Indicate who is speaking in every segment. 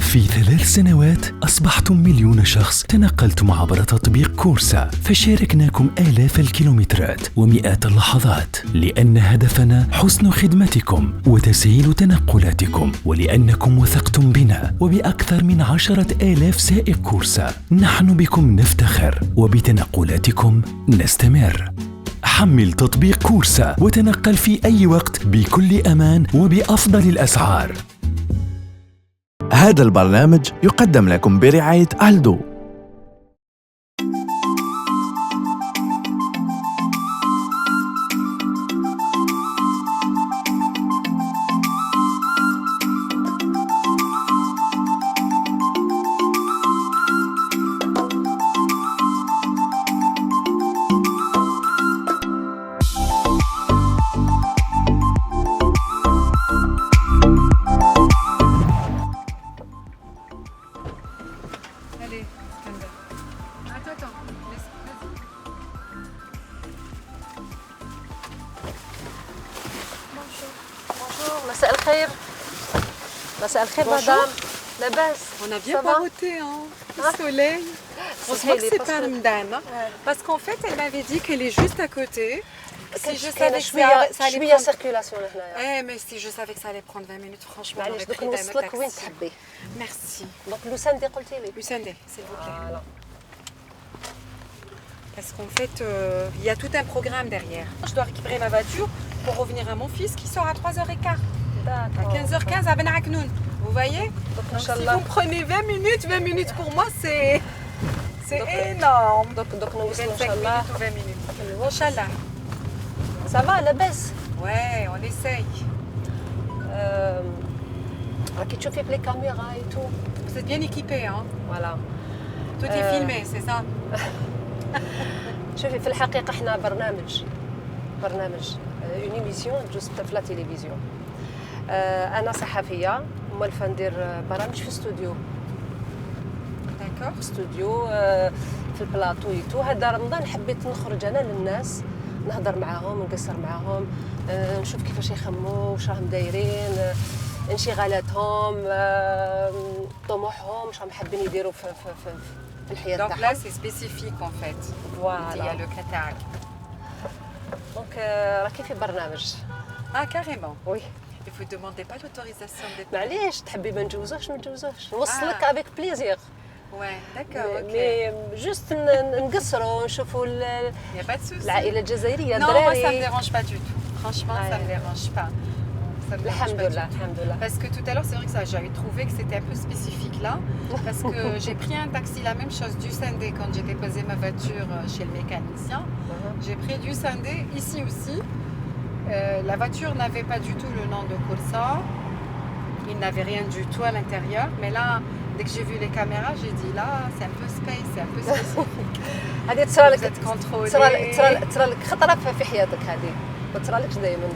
Speaker 1: في 3 سنوات أصبحتم مليون شخص تنقلتم عبر تطبيق كورسا، فشاركناكم آلاف الكيلومترات ومئات اللحظات، لأن هدفنا حسن خدمتكم وتسهيل تنقلاتكم، ولأنكم وثقتم بنا وبأكثر من 10,000 سائق كورسا. نحن بكم نفتخر وبتنقلاتكم نستمر. حمل تطبيق كورسا وتنقل في أي وقت بكل أمان وبأفضل الأسعار.
Speaker 2: هذا البرنامج يقدم لكم برعاية ألدو.
Speaker 3: مساء الخير. مساء الخير مدام. لاباس؟
Speaker 4: On a bien parodé, hein, le soleil. On se voit que c'est pas Ramdana. Parce qu'en fait, elle m'avait dit qu'elle est juste à côté. Si je savais que ça allait
Speaker 3: شويه
Speaker 4: prendre...
Speaker 3: سيركيلاسيون هنايا.
Speaker 4: mais si je savais que ça allait prendre 20 minutes, franchement,
Speaker 3: معليش
Speaker 4: j'aurais
Speaker 3: دوك
Speaker 4: pris d'un
Speaker 3: نوصلك وين
Speaker 4: taxi.
Speaker 3: تحبي.
Speaker 4: Merci.
Speaker 3: دونك لوساندي قلتي لي.
Speaker 4: Lucinde, s'il vous plaît.
Speaker 3: فوالا.
Speaker 4: Parce qu'en fait, il y a tout un programme derrière. Je dois récupérer ma voiture pour revenir à mon fils qui sort à 3h15. À 15h15 à Ben Aknoun. Vous voyez? Donc, si vous prenez 20 minutes pour moi, c'est énorme.
Speaker 3: دوك نوصلوا ان
Speaker 4: 25
Speaker 3: شاء الله.
Speaker 4: minutes ou 20 minutes. Inch'Allah.
Speaker 3: صافا لاباس.
Speaker 4: Ouais, on essaye.
Speaker 3: راكي تشوفي بلي كاميرا اي تو.
Speaker 4: Vous êtes bien équipés, hein?
Speaker 3: فوالا.
Speaker 4: Tout est filmé, c'est ça?
Speaker 3: شوفي في الحقيقه احنا برنامج اون ايميسيون تجوز في لا تيليفزيون. انا صحفيه مولفه ندير برامج في استوديو.
Speaker 4: D'accord.
Speaker 3: استوديو في البلاطو ايتو. هذا رمضان حبيت نخرج انا للناس نهضر معاهم نقصر معاهم، نشوف كيفاش يخموا واش راهم دايرين، انشغالاتهم، طموحهم، واش راهم حابين يديروا في الحياه
Speaker 4: Donc là,
Speaker 3: تاعهم.
Speaker 4: c'est spécifique en fait. Il y a
Speaker 3: فوالا.
Speaker 4: le Qatar.
Speaker 3: دونك راكي في برنامج.
Speaker 4: Ah, carrément.
Speaker 3: وي
Speaker 4: Et vous ne demandez pas l'autorisation d'être...
Speaker 3: معليش تحبي ما نجوزوش نوصلك
Speaker 4: آه.
Speaker 3: افيك بليزير.
Speaker 4: Ouais, d'accord, ok.
Speaker 3: مي جوست نقصروا نشوفوا
Speaker 4: Il n'y a pas de souci.
Speaker 3: العائله الجزائريه
Speaker 4: Non, moi, ça ne me
Speaker 3: الدراري.
Speaker 4: dérange pas du tout. Franchement, ça ne me dérange pas. Ça me dérange
Speaker 3: الحمد
Speaker 4: pas du
Speaker 3: لله
Speaker 4: tout.
Speaker 3: الحمد لله.
Speaker 4: Parce que tout à l'heure, c'est vrai que ça, j'avais trouvé que c'était un peu spécifique là. Parce que j'ai pris un taxi, la même chose, du Sendé, quand j'ai déposé ma voiture chez le mécanicien. J'ai pris du Sendé, ici aussi. La voiture n'avait pas du tout le nom de Corsa. Il n'avait rien du tout à l'intérieur. Mais là, dès que j'ai vu les caméras, j'ai dit là, c'est un peu space, c'est un peu spécifique.
Speaker 3: هذه تصرى
Speaker 4: Vous
Speaker 3: لك
Speaker 4: êtes contrôlé.
Speaker 3: تصرى لك خطره في حياتك هذه ما تصرى لكش دائما.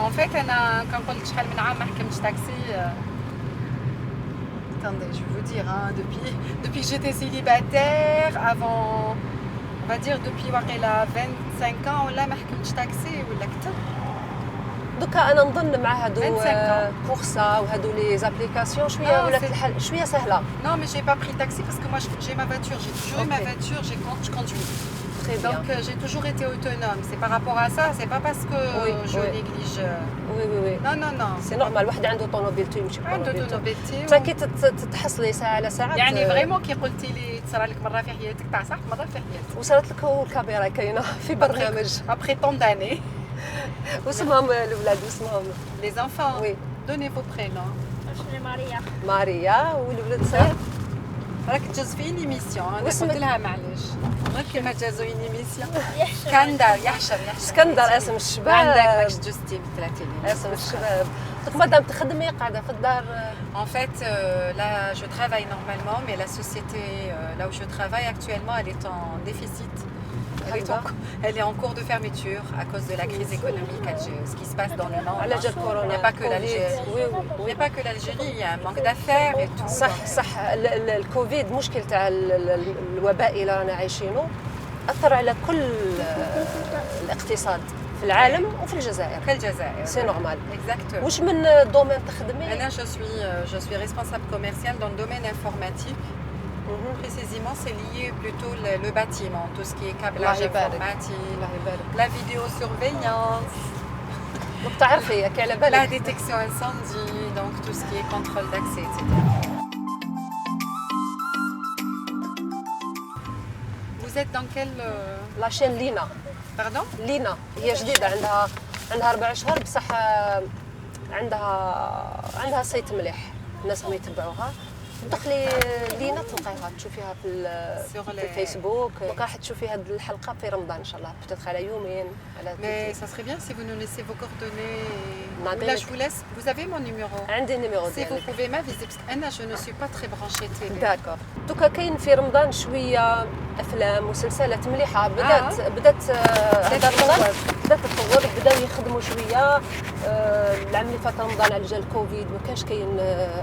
Speaker 4: En fait, أنا كان قلت شحال من عام ما حكمتش taxi. Attendez, je vais vous dire, hein, depuis que j'étais célibataire, avant, on va dire depuis واقيلا 25 ans, ولا ما حكمتش taxi ولا أكثر.
Speaker 3: دوكا انا نظن مع هادو
Speaker 4: 25
Speaker 3: كورسا وهادو لي زابليكاسيون شويه ولات الحل شويه سهله.
Speaker 4: Non, mais j'ai pas pris taxi parce que moi j'ai ma voiture, j'ai toujours eu ma
Speaker 3: Ok.
Speaker 4: voiture, je conduis.
Speaker 3: Très bien.
Speaker 4: Donc j'ai toujours été autonome. C'est par rapport à ça, c'est pas parce que
Speaker 3: Oui,
Speaker 4: je
Speaker 3: oui.
Speaker 4: néglige.
Speaker 3: وي وي وي
Speaker 4: Non, non, non.
Speaker 3: سي نورمال واحد عنده طوموبيلتو يمشي
Speaker 4: عنده
Speaker 3: بطوموبيلتو.
Speaker 4: طوموبيلتي.
Speaker 3: حتى كي تتحصلي ساعه على ساعات.
Speaker 4: يعني فريمون كي قلتي لي تصرى لك مره في حياتك تاع صح مره في حياتك.
Speaker 3: وصلت لك الكاميرا كاينه في برنامج.
Speaker 4: Après tant d'années.
Speaker 3: واسمهم الاولاد واسمهم
Speaker 4: Les enfants,
Speaker 3: Oui.
Speaker 4: donnez vos prénoms.
Speaker 3: ماريا والولد صغير.
Speaker 4: راك تجوز في une émission. أنا
Speaker 3: واسمك؟
Speaker 4: قلت لها معليش. غير كيما جازوا une émission. اسكندر يحشر.
Speaker 3: اسكندر اسم الشباب.
Speaker 4: عندك ماكش جوزتي مثل التلفزيون.
Speaker 3: اسم الشباب. دوك مادام تخدمي قاعده في الدار.
Speaker 4: En fait, là, je travaille normalement, mais la société là où je travaille actuellement, elle est en déficit. Elle est en cours de fermeture à cause de la crise économique, ce qui se passe dans le monde.
Speaker 3: على جال كورونا.
Speaker 4: Il n'y a pas que l'Algérie. Il n'y a pas que l'Algérie, il y a un manque d'affaires et tout.
Speaker 3: صح الكوفيد مشكل تاع الوباء اللي رانا عايشينه اثر على كل الاقتصاد. في العالم وفي الجزائر.
Speaker 4: في الجزائر.
Speaker 3: سي نورمال.
Speaker 4: Exactement.
Speaker 3: واش من دومين تخدمي؟
Speaker 4: Anna, je suis responsable commerciale dans le domaine informatique. Précisément, c'est lié plutôt le bâtiment, tout ce qui est câblage informatique,
Speaker 3: الله يبارك.
Speaker 4: la vidéosurveillance,
Speaker 3: دونك تعرفي ياك على
Speaker 4: la
Speaker 3: بالك.
Speaker 4: détection incendie, donc tout ce qui est contrôle d'accès, etc. Vous êtes dans quel...
Speaker 3: لاشين لينا.
Speaker 4: Pardon?
Speaker 3: لينا هي جديده عندها 4 اشهر بصح عندها سيت مليح الناس هم يتبعوها. دخلي لينا تلقايها تشوفيها في الفيسبوك. دونك راح تشوفي هذه الحلقه في رمضان ان شاء الله بتدخل على يومين على
Speaker 4: Mais ça serait bien si vous nous laissez vos coordonnées.
Speaker 3: Nadine.
Speaker 4: Là, je vous laisse. Vous avez mon numéro.
Speaker 3: عندي النيميرو
Speaker 4: Si vous
Speaker 3: ديالك.
Speaker 4: pouvez m'aviser, parce qu'Anna, je ne suis pas très branchée télé.
Speaker 3: داكور. دوكا كاين في رمضان شويه افلام ومسلسلات مليحه بدات هذا رمضان بدات تطور بداو يخدموا شويه. العام اللي فات رمضان على جال الكوفيد ما كانش كاين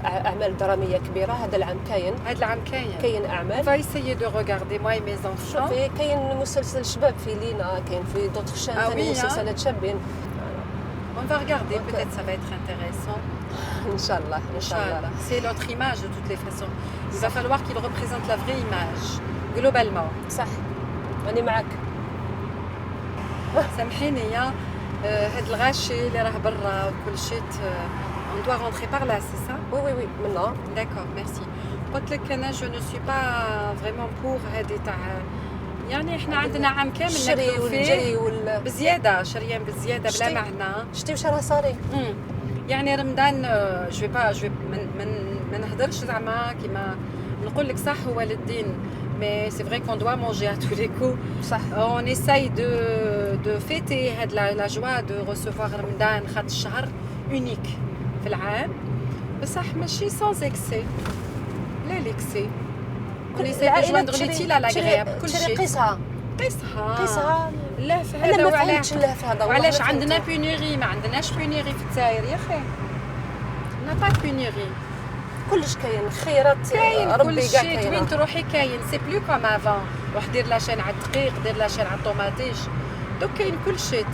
Speaker 3: اعمال دراميه كبيره. هذا العام كاين
Speaker 4: هذا العام كاين.
Speaker 3: On
Speaker 4: On va essayer de regarder, moi et mes enfants.
Speaker 3: شوفي كاين مسلسل شباب في لينا كاين في دوطخ شان ثاني مسلسلات شابين.
Speaker 4: On va regarder, peut-être ça va être intéressant.
Speaker 3: ان شاء الله ان شاء الله.
Speaker 4: Inch'Allah. C'est notre image de toutes les façons. Il va falloir qu'il représente la vraie image, globalement.
Speaker 3: صح راني معك.
Speaker 4: سامحيني يا هاد الغاشي اللي راه برا وكل شيء. On doit rentrer par là, c'est ça?
Speaker 3: وي وي وي منا.
Speaker 4: D'accord, merci. قلت لك أنا je ne suis pas vraiment pour هادي تاع يعني احنا عندنا عام كامل
Speaker 3: الشري
Speaker 4: ناكلوا
Speaker 3: والجري
Speaker 4: فيه بزيادة، شريان بزيادة بلا
Speaker 3: شتي؟
Speaker 4: معنى.
Speaker 3: شتي واش راه صاري؟
Speaker 4: يعني رمضان جو ما نهضرش زعما كيما نقول لك صح هو للدين. Mais c'est vrai qu'on doit manger à tous les coups.
Speaker 3: صح.
Speaker 4: On essaye de fêter la joie de recevoir Ramadan خاطر الشهر unique في العام. بصح ماشي sans excès. لا l'excès. On essaye de joindre l'utile à l'agréable. كل شيء.
Speaker 3: قيسها.
Speaker 4: قيسها. لا في هذا
Speaker 3: انا ما
Speaker 4: وعلاش
Speaker 3: فهمتش لا في هذا.
Speaker 4: وعلاش عندنا بونيري ما عندناش بونيري في الجزائر يا اخي. نا با بونيري.
Speaker 3: كلش كاين خيرات
Speaker 4: كاين
Speaker 3: ربي
Speaker 4: كل
Speaker 3: كاع
Speaker 4: شيء
Speaker 3: كاين.
Speaker 4: وين تروحي كاين سي بلو كوم افون. روح دير لاشين على الدقيق دير لاشين على الطوماطيش. دوك كاين كل شيء.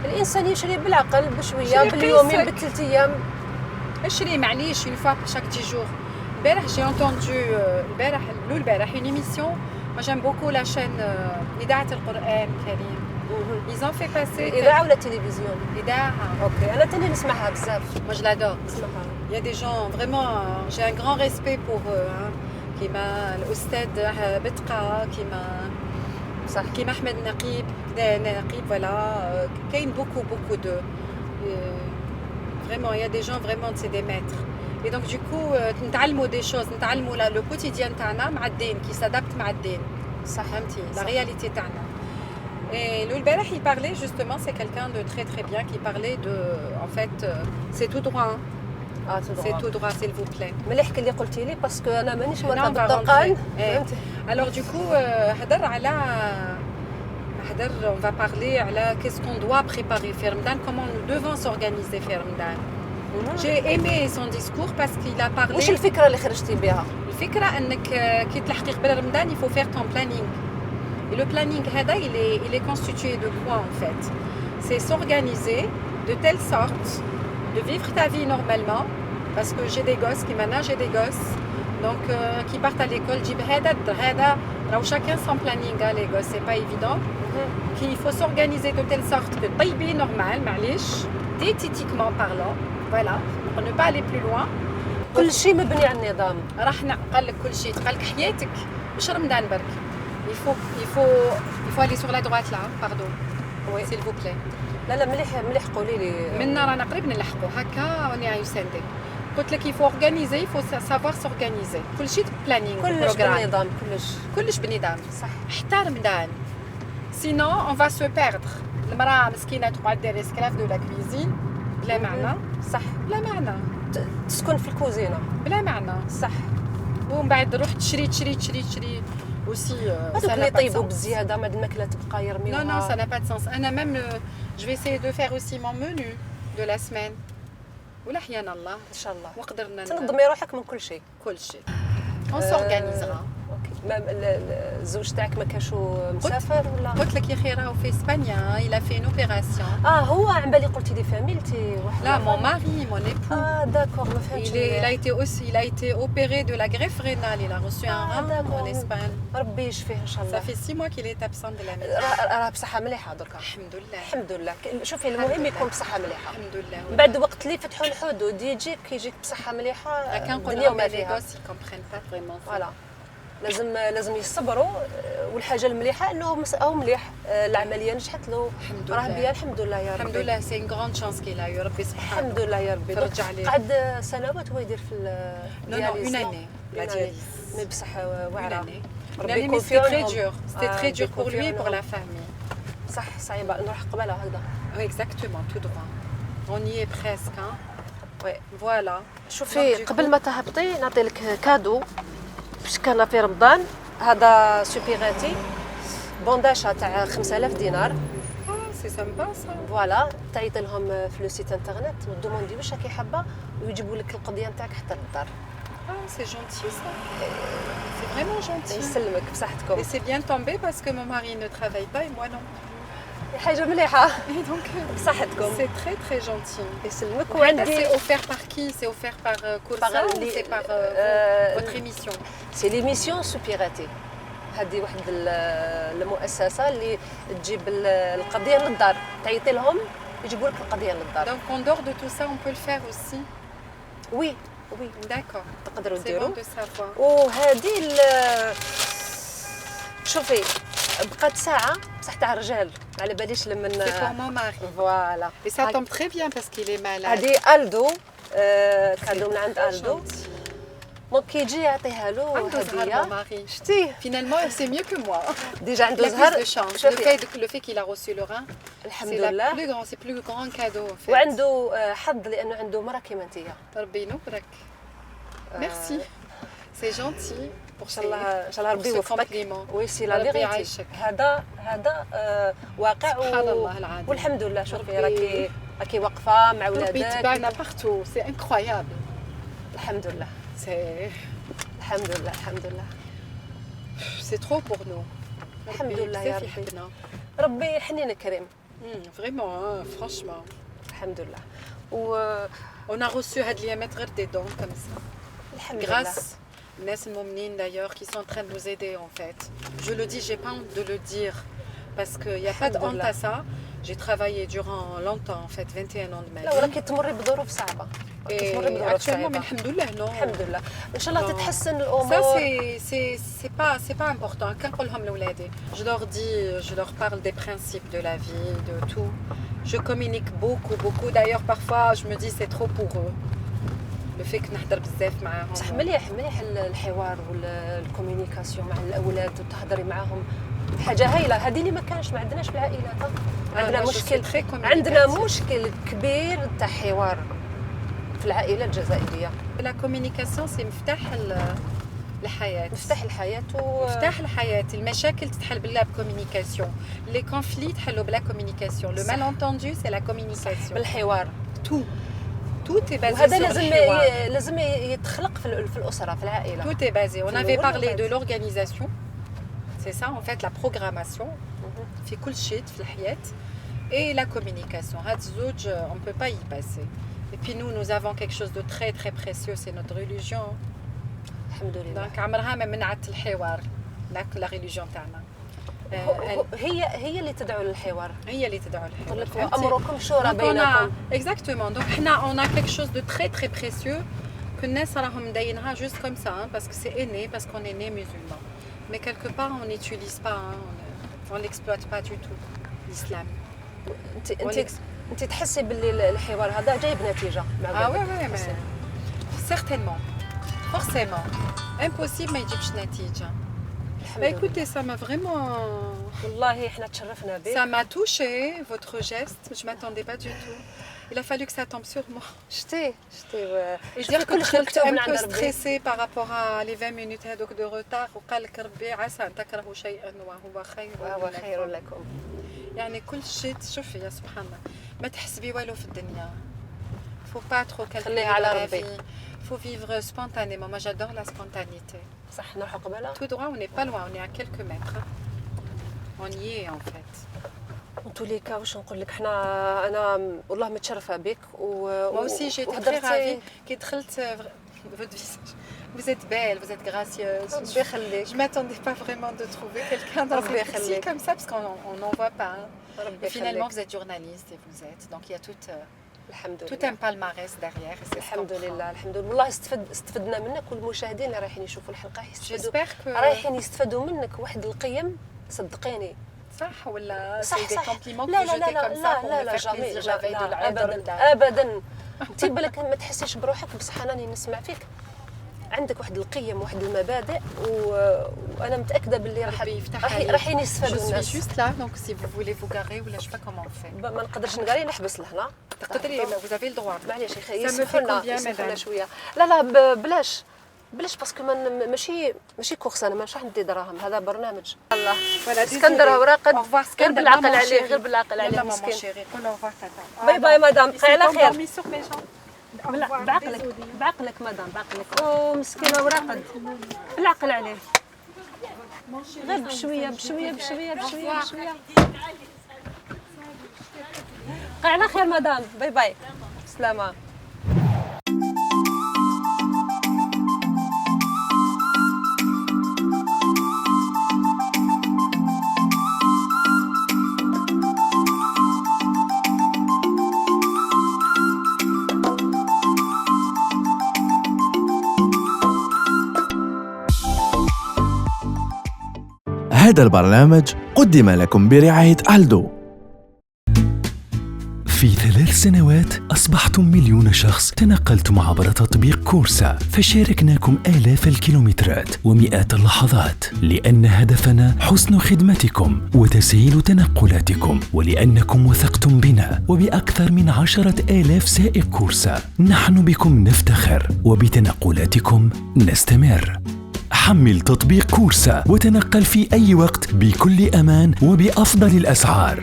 Speaker 3: الانسان يشري بالعقل بشويه
Speaker 4: شري
Speaker 3: باليومين
Speaker 4: قيسك.
Speaker 3: بثلاث ايام.
Speaker 4: اشري معليش اون فوا شاك 10 جور. البارح جي انتوندو البارح اون ايميسيون. ما جيم بوكو لا شين اذاعه القران الكريم. Ils ont fait passer
Speaker 3: اذاعه ولا تلفزيون؟
Speaker 4: إذاعة.
Speaker 3: اوكي انا تاني نسمعها بزاف.
Speaker 4: Moi je l'adore.
Speaker 3: نسمعها.
Speaker 4: Il y a des gens vraiment, j'ai un grand respect pour eux. كيما الأستاذ بتقى كيما أحمد نقيب voilà. كاين beaucoup de vraiment il y a des gens vraiment c'est des maîtres. Et donc du coup نتعلموا des choses نتعلموا le quotidien تاعنا مع الدين qui s'adapte مع الدين.
Speaker 3: صح
Speaker 4: فهمتي la
Speaker 3: صح.
Speaker 4: réalité تاعنا. Et البارح il parlait justement c'est quelqu'un de très très bien qui parlait de en fait c'est tout droit. C'est tout droit, s'il vous plaît.
Speaker 3: مليح اللي قلتي لي باسكو انا مانيش
Speaker 4: Non,
Speaker 3: مرتبطه
Speaker 4: on va
Speaker 3: بالطرقان.
Speaker 4: rentrer.
Speaker 3: فهمتي.
Speaker 4: Alors du coup, on va parler على qu'est-ce qu'on doit préparer في رمضان, comment nous devons s'organiser في رمضان. J'ai aimé son discours parce qu'il a parlé.
Speaker 3: واش الفكره اللي خرجتي بها؟
Speaker 4: الفكرة انك كي تلحقي قبل رمضان il faut faire ton planning. Et le planning هذا il est constitué de quoi en fait? C'est s'organiser de telle sorte de vivre ta vie normalement, parce que j'ai des gosses qui maintenant j'ai des gosses donc qui partent à l'école. جيب هذا راهو chacun son planning les gosses c'est pas évident. Qu'il faut s'organiser de telle sorte que طيبي normal معليش diététiquement parlant, voilà, pour ne pas aller plus loin.
Speaker 3: كل شيء مبني على النظام.
Speaker 4: راح قال لك كل شيء قال لك حياتك مش رمضان برك. il faut aller sur la droite là, pardon. Oui, s'il vous plaît.
Speaker 3: لا مليح قولي لي.
Speaker 4: منا رانا قريب نلحقوا هكا وني يساندي. قلت لك il faut organiser, il faut savoir s'organiser. كل شيء planning
Speaker 3: كلش
Speaker 4: programme.
Speaker 3: بالنظام
Speaker 4: كلش بنظام.
Speaker 3: صح.
Speaker 4: حتى رمضان. Sinon on va se perdre. المرأة مسكينة تقعد دير اسكلاف دو لا كويزين بلا معنى.
Speaker 3: صح.
Speaker 4: بلا معنى.
Speaker 3: تسكن في الكوزينه.
Speaker 4: بلا معنى.
Speaker 3: صح.
Speaker 4: ومن بعد تروح تشري aussi.
Speaker 3: هذوك اللي يطيبوا بزياده مع الماكله تبقى يرميوها.
Speaker 4: Non, ça n'a pas de sens. أنا même je vais essayer de faire aussi mon menu de la semaine. ولا حيانا الله
Speaker 3: ان شاء الله.
Speaker 4: وقدرنا
Speaker 3: تنظمي روحك من كل شيء.
Speaker 4: كل شيء. On s'organisera.
Speaker 3: اوكي الزوج تاعك ما كانش مسافر ولا
Speaker 4: قلت لك يا اخي راهو في اسبانيا il a fait une opération.
Speaker 3: هو عم بالي قلتي لي فاميلتي واحد
Speaker 4: Là mon mari mon époux
Speaker 3: داكور ما فهمتش
Speaker 4: il a été opéré de la greffe rénale, il a reçu un rein
Speaker 3: d'accord.
Speaker 4: en Espagne.
Speaker 3: ربي يشفيه ان شاء
Speaker 4: Ça
Speaker 3: الله.
Speaker 4: fait 6 mois qu'il est absent de la maison.
Speaker 3: راه بصحه مليحه دركا
Speaker 4: الحمد لله
Speaker 3: الحمد لله. شوفي المهم يكون بصحه مليحه.
Speaker 4: الحمد لله.
Speaker 3: من بعد وقت اللي فتحوا الحدود يجيك بصحه مليحه الدنيا وما
Speaker 4: les
Speaker 3: فيها.
Speaker 4: gosses ils comprennent pas vraiment ça.
Speaker 3: فوالا لازم يصبروا. والحاجه المليحه انه هو مليح. العمليه نجحت له
Speaker 4: الحمد
Speaker 3: راه
Speaker 4: لله.
Speaker 3: بيا الحمد لله يا ربي.
Speaker 4: الحمد لله c'est une grande chance qu'il a eu ربي سبحانه.
Speaker 3: الحمد لله يا ربي.
Speaker 4: فرج عليه.
Speaker 3: قعد سنوات هو يدير في
Speaker 4: Non, non, une année, la dialyse.
Speaker 3: مي بصح
Speaker 4: Une
Speaker 3: واعره.
Speaker 4: année. Une
Speaker 3: ربي
Speaker 4: année,
Speaker 3: يكون
Speaker 4: mais c'était
Speaker 3: في
Speaker 4: très
Speaker 3: عونهم.
Speaker 4: dur. C'était très dur
Speaker 3: يكون
Speaker 4: pour
Speaker 3: في
Speaker 4: lui et pour
Speaker 3: عونهم.
Speaker 4: la famille.
Speaker 3: صح صعيبه نروح قبلها هكذا.
Speaker 4: Oui, exactement, tout droit. On y est presque. Hein.
Speaker 3: وي
Speaker 4: Voilà.
Speaker 3: شوفي قبل ما تهبطي نعطي لك كادو باش كان في رمضان. هذا سوبيغاتي بونداشا تاع 5000 دينار.
Speaker 4: Ah, c'est sympa ça.
Speaker 3: فوالا تعيطي لهم في لو سيت انترنت ودوموندي واش راكي حابه ويجيبوا لك القضيه نتاعك حتى للدار.
Speaker 4: Ah, c'est gentil ça. C'est vraiment gentil.
Speaker 3: يسلمك بصحتكم.
Speaker 4: Et c'est bien tombé parce que mon mari ne travaille pas et moi non.
Speaker 3: حاجه مليحه
Speaker 4: Et donc,
Speaker 3: بصحتكم.
Speaker 4: c'est très très gentil.
Speaker 3: يسلمك.
Speaker 4: C'est
Speaker 3: وعندي
Speaker 4: offert par qui? C'est offert par Corsa
Speaker 3: Par
Speaker 4: ou
Speaker 3: les-
Speaker 4: c'est par votre émission?
Speaker 3: سي ليميسيون سوبيغاتي. هذه واحد المؤسسه اللي تجيب القضيه للدار تعيطي لهم يجيبوا لك القضيه للدار.
Speaker 4: Donc en dehors de tout ça, on peut le faire aussi.
Speaker 3: وي وي
Speaker 4: D'accord.
Speaker 3: تقدروا
Speaker 4: C'est bon
Speaker 3: ديروا.
Speaker 4: de savoir.
Speaker 3: وهذه شوفي بقات ساعه بصح تاع رجال على باليش لما
Speaker 4: C'est pour mon mari.
Speaker 3: فوالا.
Speaker 4: Et ça tombe très bien parce qu'il est malade.
Speaker 3: هذه الدو كادو من عند
Speaker 4: Très
Speaker 3: الدو.
Speaker 4: gentil.
Speaker 3: دونك كيجي يعطيها له
Speaker 4: عنده زهر mon
Speaker 3: هديه.
Speaker 4: mari.
Speaker 3: شتيه
Speaker 4: Finalement, c'est mieux que moi.
Speaker 3: ديجا
Speaker 4: Il
Speaker 3: عنده
Speaker 4: a plus
Speaker 3: زهر.
Speaker 4: de chance.
Speaker 3: شوفي
Speaker 4: Le fait qu'il a reçu le rein,
Speaker 3: الحمد
Speaker 4: c'est
Speaker 3: لله.
Speaker 4: c'est plus grand cadeau en fait.
Speaker 3: وعنده حظ لانه عنده مراه كيما انتيا.
Speaker 4: ربي ينورك. Merci. C'est gentil pour
Speaker 3: ان شاء الله ان شاء الله ربي
Speaker 4: ce
Speaker 3: يوفقك.
Speaker 4: compliment.
Speaker 3: وي سي لا
Speaker 4: ربي
Speaker 3: فيغيتي.
Speaker 4: يعيشك.
Speaker 3: هذا واقع
Speaker 4: سبحان الله العظيم.
Speaker 3: والحمد لله. شوفي
Speaker 4: ربي-
Speaker 3: راكي واقفه مع
Speaker 4: ربي
Speaker 3: ولادك.
Speaker 4: يتبعنا partout. C'est incroyable.
Speaker 3: الحمد لله
Speaker 4: C'est
Speaker 3: الحمد لله الحمد لله.
Speaker 4: c'est trop pour nous.
Speaker 3: الحمد
Speaker 4: ربي
Speaker 3: لله يا
Speaker 4: بزاف
Speaker 3: ربي.
Speaker 4: يحبنا.
Speaker 3: ربي حنين كريم.
Speaker 4: Vraiment, hein, franchement.
Speaker 3: الحمد لله. والحمد
Speaker 4: On a reçu هاد اليامات غير des dons comme ça.
Speaker 3: لله.
Speaker 4: Grâce الناس المؤمنين d'ailleurs qui sont en train de nous aider en fait. Je le dis, j'ai pas honte de le dire parce qu'il n'y a pas de honte
Speaker 3: Alhamdoulilah.
Speaker 4: à ça. J'ai travaillé durant longtemps en fait, 21 ans de ma
Speaker 3: لا
Speaker 4: vie.
Speaker 3: وراكي تمري بظروف صعبه. راكي تمري
Speaker 4: Et
Speaker 3: بظروف
Speaker 4: actuellement, mais
Speaker 3: صعبه.
Speaker 4: alhamdoulilah, non.
Speaker 3: الحمد لله. ان شاء الله
Speaker 4: Non.
Speaker 3: تتحسن
Speaker 4: Ça
Speaker 3: الامور.
Speaker 4: c'est pas important. Quand نقولهم لولادي, je leur dis, je leur parle des principes de la vie, de tout. Je communique beaucoup. D'ailleurs, parfois, je me dis c'est trop pour eux. Le fait que نهضر بزاف معاهم.
Speaker 3: بصح مليح الحوار والكوميونيكاسيون مع الاولاد وتهضري معاهم. حاجه هايله هذه اللي ما كانش ما عندناش في العائلات. عندنا
Speaker 4: moi, je suis
Speaker 3: مشكل
Speaker 4: très communicative.
Speaker 3: عندنا مشكل كبير تاع حوار في العائله الجزائريه.
Speaker 4: La communication c'est مفتاح الحياة.
Speaker 3: مفتاح الحياه
Speaker 4: مفتاح الحياة. المشاكل تتحل بالله بكوميونيكاسيون. Les conflits تحلوا بلا communication. Le
Speaker 3: صح.
Speaker 4: malentendu c'est la communication.
Speaker 3: بالحوار.
Speaker 4: Tout est basé
Speaker 3: وهذا
Speaker 4: sur
Speaker 3: لازم
Speaker 4: الحوار.
Speaker 3: لازم يتخلق في الاسره في العائله.
Speaker 4: Tout est basé. On
Speaker 3: في
Speaker 4: avait
Speaker 3: الأول
Speaker 4: parlé
Speaker 3: وبعد.
Speaker 4: de l'organisation. C'est ça en fait la programmation. في كل شيء في الحياة. Et la communication. هاد الزوج on peut pas y passer. Et puis nous avons quelque chose de très très précieux, c'est notre religion.
Speaker 3: الحمد لله.
Speaker 4: دونك عمرها ما منعت الحوار. لا ريليجيون تاعنا.
Speaker 3: هي اللي تدعو للحوار.
Speaker 4: هي اللي تدعو الحوار.
Speaker 3: تقول لك
Speaker 4: فهمتي؟
Speaker 3: امركم شورى
Speaker 4: Donc on a
Speaker 3: بينكم.
Speaker 4: exactement. Donc on a quelque chose de très très précieux que الناس راهم مدينها juste comme ça hein, parce que c'est inné parce qu'on est né musulman. Mais quelque part on n'utilise pas hein, on l'exploite pas du tout l'islam.
Speaker 3: انت تحسي باللي الحوار هذا جايب نتيجه مع
Speaker 4: Ah
Speaker 3: ولادك؟
Speaker 4: ouais
Speaker 3: تحسي؟
Speaker 4: certainement. Forcément. Impossible ما يجيبش نتيجة.
Speaker 3: الحمد
Speaker 4: Bah
Speaker 3: لله.
Speaker 4: écoutez, ça m'a vraiment
Speaker 3: والله احنا تشرفنا بك.
Speaker 4: ça m'a touchée votre geste, je m'attendais pas du tout. Il a fallu que ça tombe sur moi.
Speaker 3: شتي
Speaker 4: Et
Speaker 3: شتي
Speaker 4: dire que
Speaker 3: كل
Speaker 4: je
Speaker 3: شيء
Speaker 4: suis
Speaker 3: مكتوب
Speaker 4: un
Speaker 3: من
Speaker 4: peu
Speaker 3: عند ربي.
Speaker 4: stressée par rapport à les 20 minutes هذوك de retard وقال لك ربي عسى أن تكرهوا شيئا وهو خير
Speaker 3: وهو
Speaker 4: لكم.
Speaker 3: خير لكم.
Speaker 4: يعني كل شيء شوفي يا سبحان الله ما تحسبي والو في الدنيا faut pas trop calculer
Speaker 3: خليها على
Speaker 4: dans la
Speaker 3: ربي.
Speaker 4: vie. faut vivre spontanément. Moi, j'adore la spontanéité.
Speaker 3: صح نروحوا قبالة.
Speaker 4: Tout droit, on n'est pas loin, on est à quelques mètres. On y est en fait.
Speaker 3: En tous les cas واش نقول لك حنا انا والله متشرفه بك
Speaker 4: Moi aussi, j'ai été très ravie. كي دخلت votre visage. Vous êtes belle, vous êtes gracieuse.
Speaker 3: ربي يخليك.
Speaker 4: Je ne m'attendais pas vraiment de trouver quelqu'un dans
Speaker 3: ربي
Speaker 4: un taxi
Speaker 3: يخليك.
Speaker 4: comme ça, parce qu'on n'en voit pas.
Speaker 3: ربي
Speaker 4: Et finalement,
Speaker 3: يخليك.
Speaker 4: vous êtes journaliste et vous êtes. Donc, il y a
Speaker 3: الحمد
Speaker 4: tout
Speaker 3: لله.
Speaker 4: un palmarès derrière. Et c'est
Speaker 3: الحمد
Speaker 4: ce qu'on
Speaker 3: لله الحمد لله والله استفدنا منك والمشاهدين اللي رايحين يشوفوا الحلقه
Speaker 4: prend.
Speaker 3: يستفادوا
Speaker 4: J'espère que...
Speaker 3: رايحين يستفادوا منك واحد القيم صدقيني
Speaker 4: صح ولا
Speaker 3: صح
Speaker 4: c'est des
Speaker 3: صح
Speaker 4: compliments que
Speaker 3: لا
Speaker 4: vous
Speaker 3: لا لا
Speaker 4: jetez
Speaker 3: لا
Speaker 4: comme ça
Speaker 3: لا
Speaker 4: pour
Speaker 3: لا
Speaker 4: me
Speaker 3: لا
Speaker 4: faire
Speaker 3: جامي
Speaker 4: plaisir la veille de la
Speaker 3: ابدا ابدا انت بالك ما تحسيش بروحك بصح انا نسمع فيك عندك واحد القيم واحد المبادئ وانا متاكده باللي رايحين يستفادوا الناس.
Speaker 4: Je suis juste là donc si vous voulez vous garer ou là je sais pas comment on fait.
Speaker 3: ما نقدرش نقري نحبس لهنا
Speaker 4: تقدري vous avez le droit.
Speaker 3: معليش يا اخي
Speaker 4: Ça me fait
Speaker 3: يسمحوا
Speaker 4: combien,
Speaker 3: لنا
Speaker 4: madame
Speaker 3: شويه لا بلاش باسكو ماشي كورس انا مش راح ندي دراهم هذا برنامج الله اسكندر هو راقد غير بالعقل عليه غير بالعقل عليه مسكين باي باي مدام بقي على خير بعقلك مدام بعقلك او مسكينه وراقد بالعقل عليه غير بشويه بقي على خير مدام باي باي سلامه.
Speaker 2: هذا البرنامج قدم لكم برعاية ألدو.
Speaker 1: في 3 سنوات أصبحتم مليون شخص تنقلتم عبر تطبيق كورسا، فشاركناكم آلاف الكيلومترات ومئات اللحظات، لأن هدفنا حسن خدمتكم وتسهيل تنقلاتكم، ولأنكم وثقتم بنا وبأكثر من 10,000 سائق كورسا. نحن بكم نفتخر وبتنقلاتكم نستمر. حمل تطبيق كورسا وتنقل في أي وقت بكل أمان وبأفضل الأسعار.